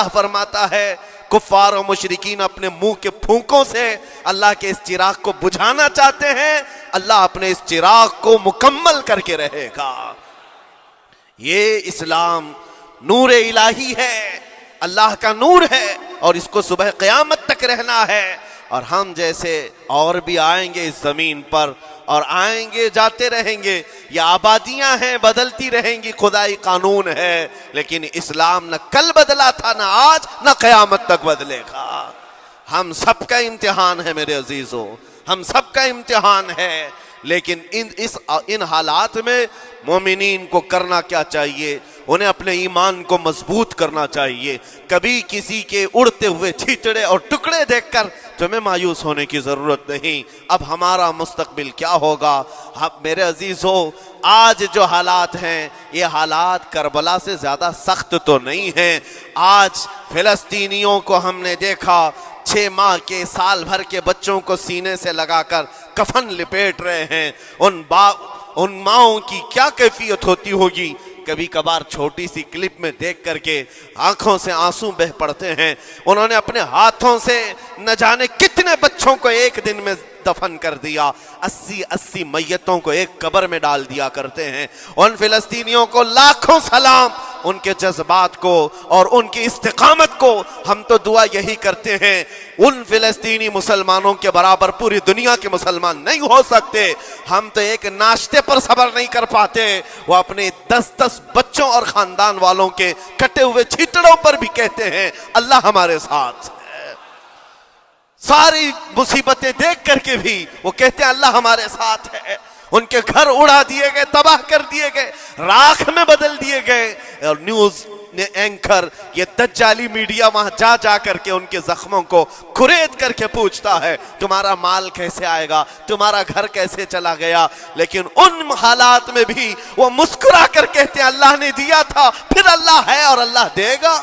اللہ فرماتا ہے کفار و مشرکین اپنے منہ کے پھونکوں سے اللہ کے اس چراغ کو بجھانا چاہتے ہیں، اللہ اپنے اس چراغ کو مکمل کر کے رہے گا۔ یہ اسلام نور الہی ہے، اللہ کا نور ہے، اور اس کو صبح قیامت تک رہنا ہے۔ اور ہم جیسے اور بھی آئیں گے اس زمین پر، اور آئیں گے جاتے رہیں گے، یہ آبادیاں ہیں بدلتی رہیں گی، خدائی قانون ہے، لیکن اسلام نہ کل بدلا تھا، نہ آج، نہ قیامت تک بدلے گا۔ ہم سب کا امتحان ہے میرے عزیزوں، ہم سب کا امتحان ہے، لیکن ان حالات میں مومنین کو کرنا کیا چاہیے؟ انہیں اپنے ایمان کو مضبوط کرنا چاہیے۔ کبھی کسی کے اڑتے ہوئے چھیٹڑے اور ٹکڑے دیکھ کر تمہیں مایوس ہونے کی ضرورت نہیں۔ اب ہمارا مستقبل کیا ہوگا؟ میرے عزیزو، آج جو حالات ہیں یہ حالات کربلا سے زیادہ سخت تو نہیں ہیں۔ آج فلسطینیوں کو ہم نے دیکھا 6 ماہ کے، سال بھر کے بچوں کو سینے سے لگا کر کفن لپیٹ رہے ہیں۔ ان ماؤں کی کیا کیفیت ہوتی ہوگی؟ کبھی کبھار چھوٹی سی کلپ میں دیکھ کر کے آنکھوں سے آنسو بہ پڑتے ہیں۔ انہوں نے اپنے ہاتھوں سے نہ جانے کتنے بچوں کو ایک دن میں دفن کر دیا، 80 میتوں کو ایک قبر میں ڈال دیا کرتے ہیں۔ ان فلسطینیوں کو لاکھوں سلام، ان کے جذبات کو اور ان کی استقامت کو۔ ہم تو دعا یہی کرتے ہیں ان فلسطینی مسلمانوں کے برابر پوری دنیا کے مسلمان نہیں ہو سکتے۔ ہم تو ایک ناشتے پر صبر نہیں کر پاتے، وہ اپنے 10 بچوں اور خاندان والوں کے کٹے ہوئے چھیٹڑوں پر بھی کہتے ہیں اللہ ہمارے ساتھ ہے۔ ساری مصیبتیں دیکھ کر کے بھی وہ کہتے ہیں اللہ ہمارے ساتھ ہے۔ ان کے گھر اڑا دیے گئے، تباہ کر دیے گئے، راکھ میں بدل دیے گئے، اور نیوز اینکر یہ دجالی میڈیا وہاں جا کر کے ان کے زخموں کو کھرید کر کے پوچھتا ہے تمہارا مال کیسے آئے گا، تمہارا گھر کیسے چلا گیا، لیکن ان حالات میں بھی وہ مسکرا کر کہتے ہیں اللہ نے دیا تھا، پھر اللہ ہے اور اللہ دے گا۔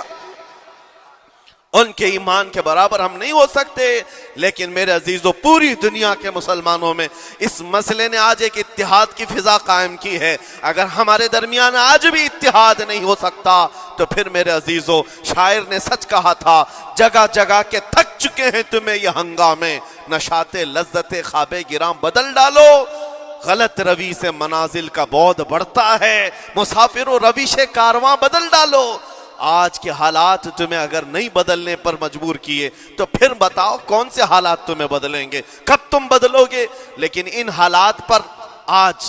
ان کے ایمان کے برابر ہم نہیں ہو سکتے، لیکن میرے عزیزو پوری دنیا کے مسلمانوں میں اس مسئلے نے آج ایک اتحاد کی فضا قائم کی ہے۔ اگر ہمارے درمیان آج بھی اتحاد نہیں ہو سکتا تو پھر میرے عزیزو شاعر نے سچ کہا تھا جگہ جگہ کے تھک چکے ہیں تمہیں یہ ہنگامے، نشاط لذت خواب گراں بدل ڈالو، غلط روی سے منازل کا بعد بڑھتا ہے، مسافر و روش کارواں بدل ڈالو۔ آج کے حالات تمہیں اگر نہیں بدلنے پر مجبور کیے تو پھر بتاؤ کون سے حالات تمہیں بدلیں گے، کب تم بدلو گے؟ لیکن ان حالات پر آج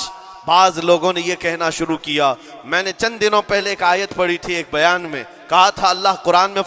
بعض لوگوں نے یہ کہنا شروع کیا۔ میں نے چند دنوں پہلے ایک آیت پڑھی تھی، ایک بیان میں کہا تھا اللہ قرآن میں